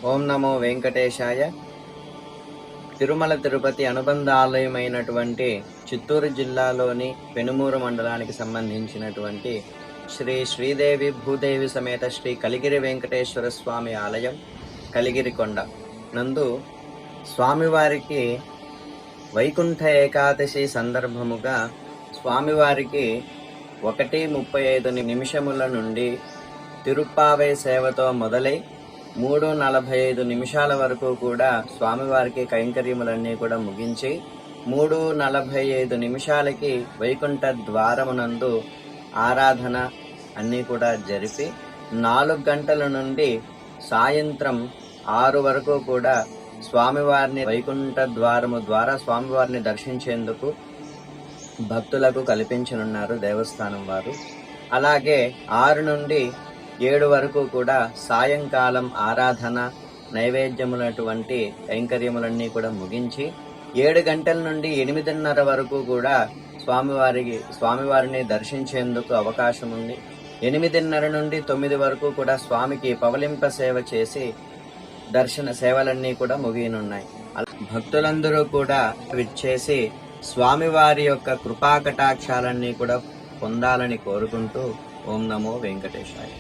ఓం నమో వెంకటేశాయ. తిరుమల తిరుపతి అనుబంధ ఆలయమైనటువంటి చిత్తూరు జిల్లాలోని పెనుమూరు మండలానికి సంబంధించినటువంటి శ్రీ శ్రీదేవి భూదేవి సమేత శ్రీ కలిగిరి వెంకటేశ్వర స్వామి ఆలయం కలిగిరికొండ నందు స్వామివారికి వైకుంఠ ఏకాదశి సందర్భముగా స్వామివారికి 1:35 నుండి తిరుప్పావై సేవతో మొదలై 3:45 నిమిషాల వరకు కూడా స్వామివారికి కైంకర్యములన్నీ కూడా ముగించి 3:45 నిమిషాలకి వైకుంఠ ద్వారమునందు ఆరాధన అన్నీ కూడా జరిపి 4 గంటల నుండి సాయంత్రం 6 వరకు కూడా స్వామివారిని వైకుంఠ ద్వారము ద్వారా స్వామివారిని దర్శించేందుకు భక్తులకు కల్పించనున్నారు దేవస్థానం వారు. అలాగే 6 నుండి 7 వరకు కూడా సాయంకాలం ఆరాధన నైవేద్యములటువంటి కైంకర్యములన్నీ కూడా ముగించి 7 గంటల నుండి 8:30 వరకు కూడా స్వామివారిని దర్శించేందుకు అవకాశం ఉంది. 8:30 నుండి 9 వరకు కూడా స్వామికి పవలింప సేవ చేసి దర్శన సేవలన్నీ కూడా ముగియనున్నాయి. భక్తులందరూ కూడా విచ్చేసి స్వామివారి యొక్క కృపాకటాక్షాలన్నీ కూడా పొందాలని కోరుకుంటూ ఓం నమో వెంకటేశాయ.